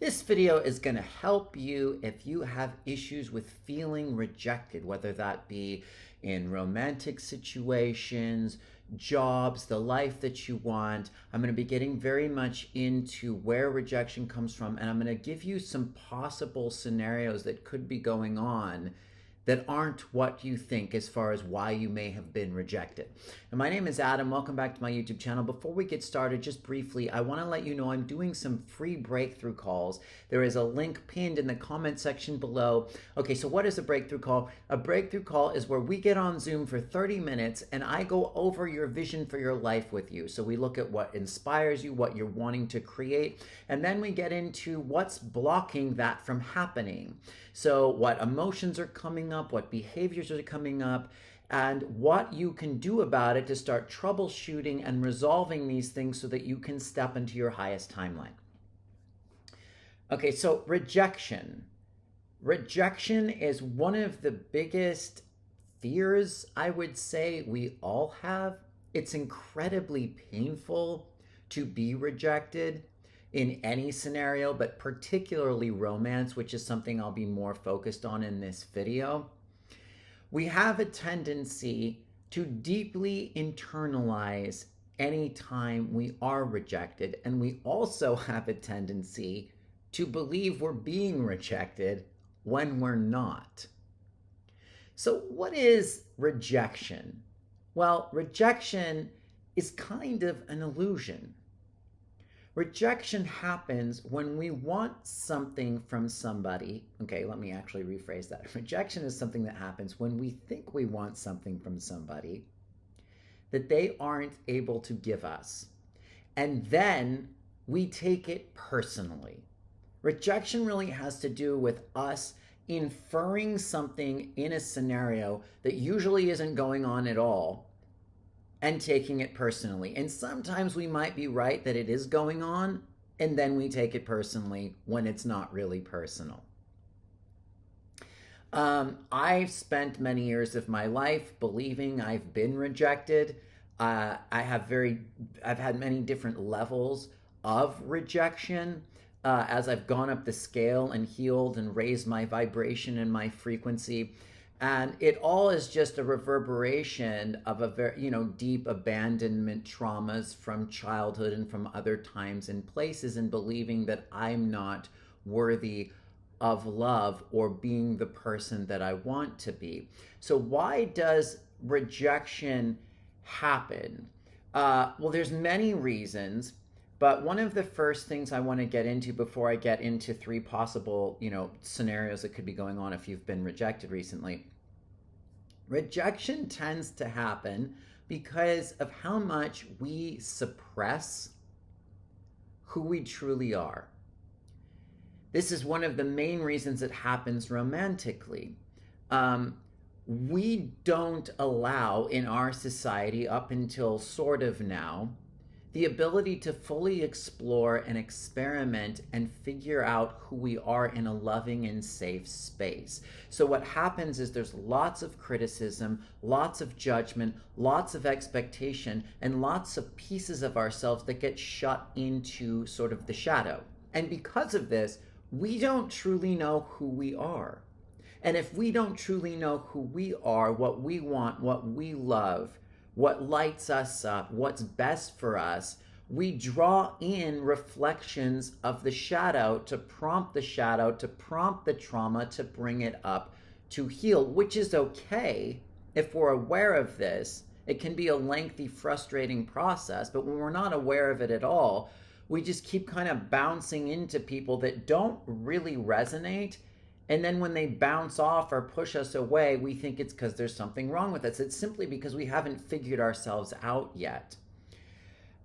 This video is going to help you if you have issues with feeling rejected, whether that be in romantic situations, jobs, the life that you want. I'm going to be getting very much into where rejection comes from, and I'm going to give you some possible scenarios that could be going on that aren't what you think as far as why you may have been rejected. And my name is Adam. Welcome back to my YouTube channel. Before we get started, just briefly, I want to let you know I'm doing some free breakthrough calls. There is a link pinned in the comment section below. Okay, so what is a breakthrough call? A breakthrough call is where we get on Zoom for 30 minutes and I go over your vision for your life with you. So we look at what inspires you, what you're wanting to create, and then we get into what's blocking that from happening. So what emotions are coming up, what behaviors are coming up, and what you can do about it to start troubleshooting and resolving these things so that you can step into your highest timeline. Okay, so rejection. Rejection is one of the biggest fears, I would say, we all have. It's incredibly painful to be rejected in any scenario, but particularly romance, which is something I'll be more focused on in this video. We have a tendency to deeply internalize any time we are rejected, and we also have a tendency to believe we're being rejected when we're not. So what is rejection? Well, rejection is kind of an illusion. Rejection happens when we want something from somebody. Okay, let me actually rephrase that. Rejection is something that happens when we think we want something from somebody that they aren't able to give us. And then we take it personally. Rejection really has to do with us inferring something in a scenario that usually isn't going on at all and taking it personally. And sometimes we might be right that it is going on, and then we take it personally when it's not really personal. I've spent many years of my life believing I've been rejected. I've had many different levels of rejection as I've gone up the scale and healed and raised my vibration and my frequency. And it all is just a reverberation of a very, deep abandonment traumas from childhood and from other times and places, and believing that I'm not worthy of love or being the person that I want to be. So why does rejection happen? Well, there's many reasons, but one of the first things I want to get into before I get into three possible, scenarios that could be going on if you've been rejected recently. Rejection tends to happen because of how much we suppress who we truly are. This is one of the main reasons it happens romantically. We don't allow in our society, up until sort of now, the ability to fully explore and experiment and figure out who we are in a loving and safe space. So what happens is there's lots of criticism, lots of judgment, lots of expectation, and lots of pieces of ourselves that get shut into sort of the shadow. And because of this, we don't truly know who we are. And if we don't truly know who we are, what we want, what we love, what lights us up, what's best for us, we draw in reflections of the shadow to prompt the shadow, to prompt the trauma, to bring it up, to heal, which is okay if we're aware of this. It can be a lengthy, frustrating process, but when we're not aware of it at all, we just keep kind of bouncing into people that don't really resonate. And then when they bounce off or push us away, we think it's because there's something wrong with us. It's simply because we haven't figured ourselves out yet.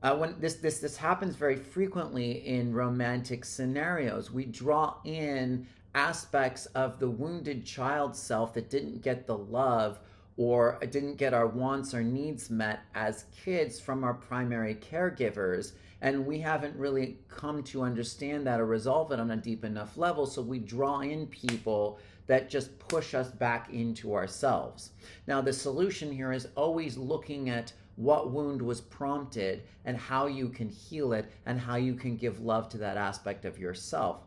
When this happens very frequently in romantic scenarios, we draw in aspects of the wounded child self that didn't get the love or didn't get our wants or needs met as kids from our primary caregivers. And we haven't really come to understand that or resolve it on a deep enough level, so we draw in people that just push us back into ourselves. Now, the solution here is always looking at what wound was prompted and how you can heal it and how you can give love to that aspect of yourself.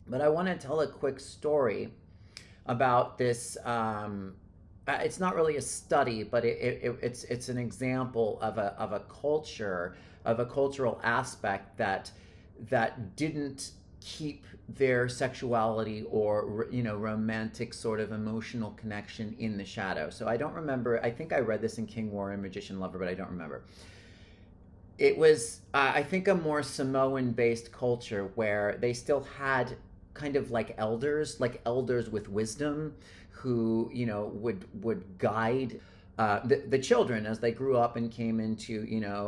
But I want to tell a quick story about this. It's not really a study, but it's an example of a culture, of a cultural aspect that didn't keep their sexuality or romantic sort of emotional connection in the shadow. So I don't remember. I think I read this in King Warrior Magician Lover, but I don't remember. It was I think a more Samoan based culture where they still had kind of like elders with wisdom, who would guide the children as they grew up and came into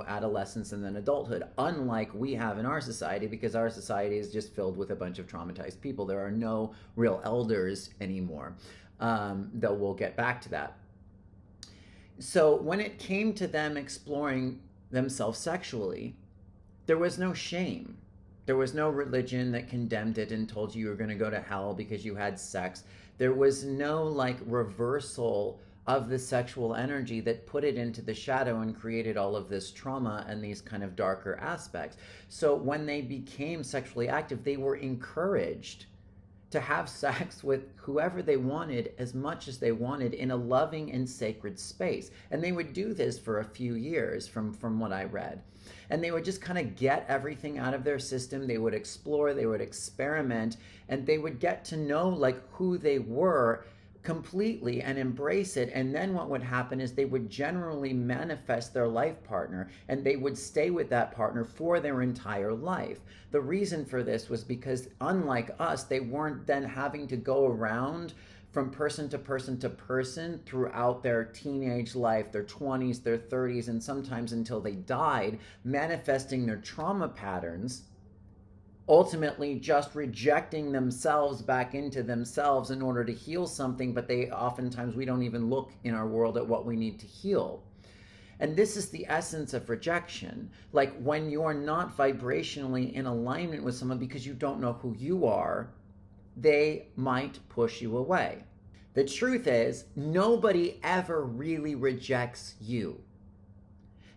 adolescence and then adulthood, unlike we have in our society, because our society is just filled with a bunch of traumatized people. There are no real elders anymore, though we'll get back to that. So when it came to them exploring themselves sexually, there was no shame. There was no religion that condemned it and told you were going to go to hell because you had sex. There was no reversal of the sexual energy that put it into the shadow and created all of this trauma and these kind of darker aspects. So when they became sexually active, they were encouraged to have sex with whoever they wanted, as much as they wanted, in a loving and sacred space. And they would do this for a few years from what I read. And they would just kind of get everything out of their system. They would explore, they would experiment, and they would get to know who they were completely and embrace it. And then what would happen is they would generally manifest their life partner, and they would stay with that partner for their entire life. The reason for this was because, unlike us, they weren't then having to go around from person to person to person throughout their teenage life, their 20s, their 30s, and sometimes until they died, manifesting their trauma patterns, ultimately just rejecting themselves back into themselves in order to heal something. But we don't even look in our world at what we need to heal. And this is the essence of rejection. When you're not vibrationally in alignment with someone because you don't know who you are, they might push you away. The truth is, nobody ever really rejects you.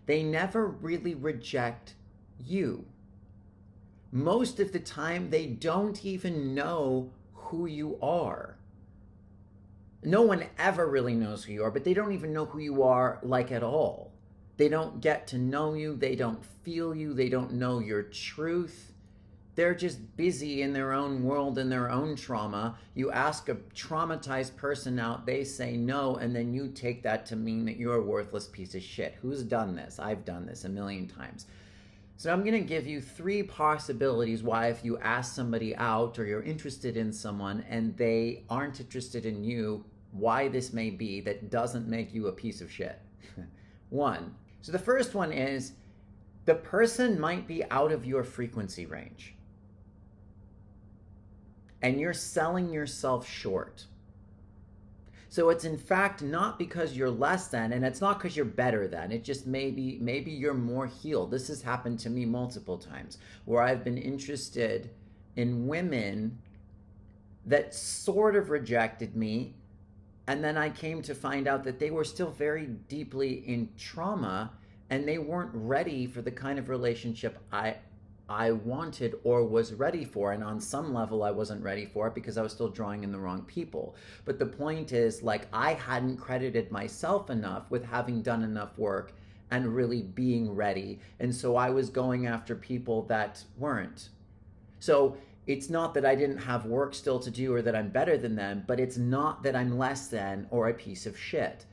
They never really reject you. Most of the time, they don't even know who you are. No one ever really knows who you are, but they don't even know who you are at all. They don't get to know you. They don't feel you. They don't know your truth. They're just busy in their own world and their own trauma. You ask a traumatized person out, they say no, and then you take that to mean that you're a worthless piece of shit. Who's done this? I've done this a million times. So I'm going to give you 3 possibilities why, if you ask somebody out or you're interested in someone and they aren't interested in you, why this may be that doesn't make you a piece of shit. 1. So the first one is, the person might be out of your frequency range, and you're selling yourself short. So it's in fact not because you're less than, and it's not because you're better than. It just maybe you're more healed. This has happened to me multiple times, where I've been interested in women that sort of rejected me, and then I came to find out that they were still very deeply in trauma, and they weren't ready for the kind of relationship I wanted or was ready for. And on some level, I wasn't ready for it because I was still drawing in the wrong people. But the point is, I hadn't credited myself enough with having done enough work and really being ready. And so I was going after people that weren't. So it's not that I didn't have work still to do or that I'm better than them, but it's not that I'm less than or a piece of shit.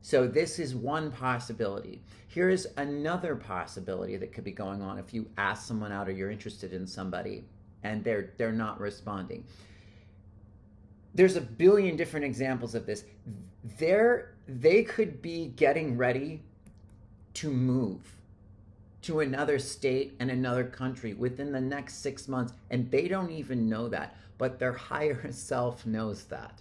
So this is one possibility. Here's another possibility that could be going on if you ask someone out or you're interested in somebody and they're not responding. There's a billion different examples of this. They could be getting ready to move to another state and another country within the next 6 months, and they don't even know that, but their higher self knows that.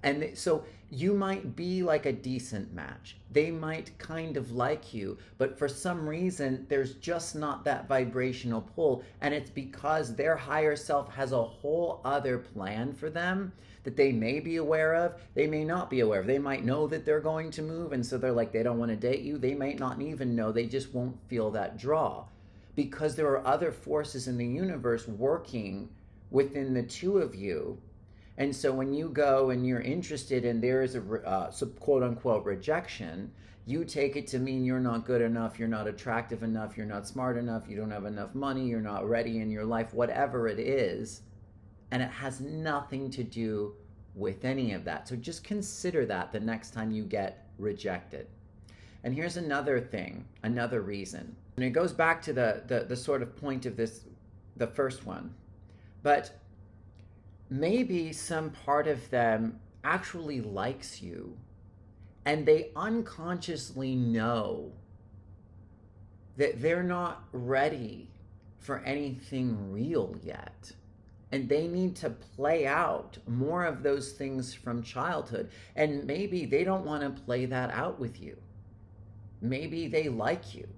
And so you might be a decent match. They might kind of like you, but for some reason, there's just not that vibrational pull. And it's because their higher self has a whole other plan for them that they may be aware of. They may not be aware of. They might know that they're going to move, and so they're they don't want to date you. They might not even know. They just won't feel that draw, because there are other forces in the universe working within the two of you. And so when you go and you're interested and there is a quote unquote rejection, you take it to mean you're not good enough, you're not attractive enough, you're not smart enough, you don't have enough money, you're not ready in your life, whatever it is. And it has nothing to do with any of that. So just consider that the next time you get rejected. And here's another thing, another reason. And it goes back to the sort of point of this, the first one. But maybe some part of them actually likes you and they unconsciously know that they're not ready for anything real yet. And they need to play out more of those things from childhood. And maybe they don't want to play that out with you. Maybe they like you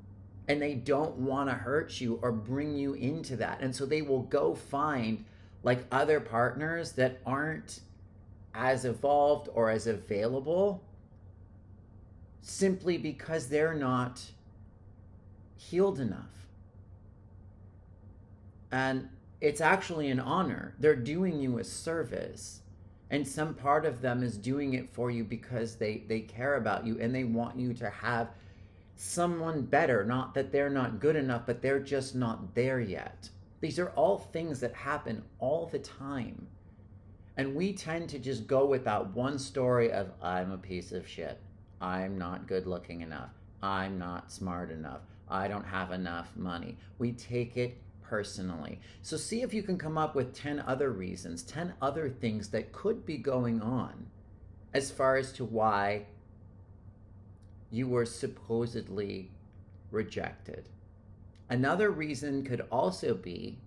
and they don't want to hurt you or bring you into that. And so they will go find like other partners that aren't as evolved or as available simply because they're not healed enough. And it's actually an honor. They're doing you a service. And some part of them is doing it for you because they care about you and they want you to have someone better. Not that they're not good enough, but they're just not there yet. These are all things that happen all the time. And we tend to just go with that one story of, I'm a piece of shit. I'm not good looking enough. I'm not smart enough. I don't have enough money. We take it personally. So see if you can come up with 10 other reasons, 10 other things that could be going on as far as to why you were supposedly rejected. Another reason could also be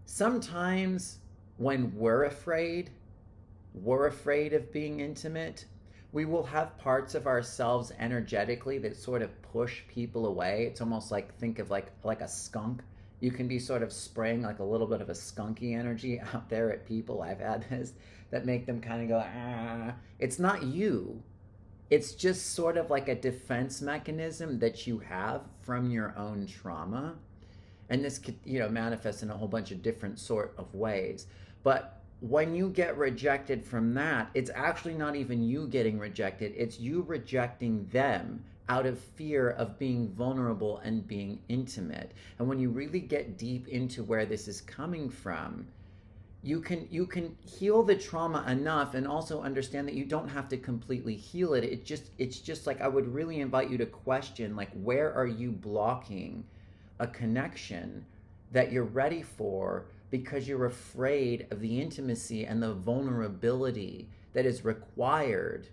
sometimes when we're afraid of being intimate, we will have parts of ourselves energetically that sort of push people away. It's almost like, think of like a skunk. You can be sort of spraying like a little bit of a skunky energy out there at people. I've had this that make them kind of go, ah. It's not you. It's just sort of like a defense mechanism that you have from your own trauma. And this could, manifest in a whole bunch of different sort of ways. But when you get rejected from that, it's actually not even you getting rejected. It's you rejecting them out of fear of being vulnerable and being intimate. And when you really get deep into where this is coming from, you can heal the trauma enough and also understand that you don't have to completely heal it. It's just like, I would really invite you to question, like, where are you blocking a connection that you're ready for because you're afraid of the intimacy and the vulnerability that is required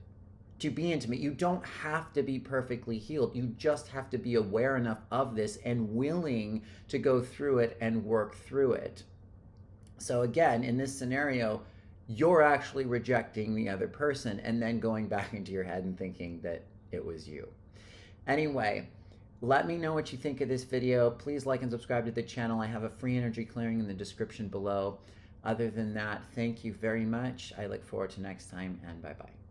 to be intimate. You don't have to be perfectly healed. You just have to be aware enough of this and willing to go through it and work through it. So again, in this scenario, you're actually rejecting the other person and then going back into your head and thinking that it was you. Anyway, let me know what you think of this video. Please like and subscribe to the channel. I have a free energy clearing in the description below. Other than that, thank you very much. I look forward to next time, and bye-bye.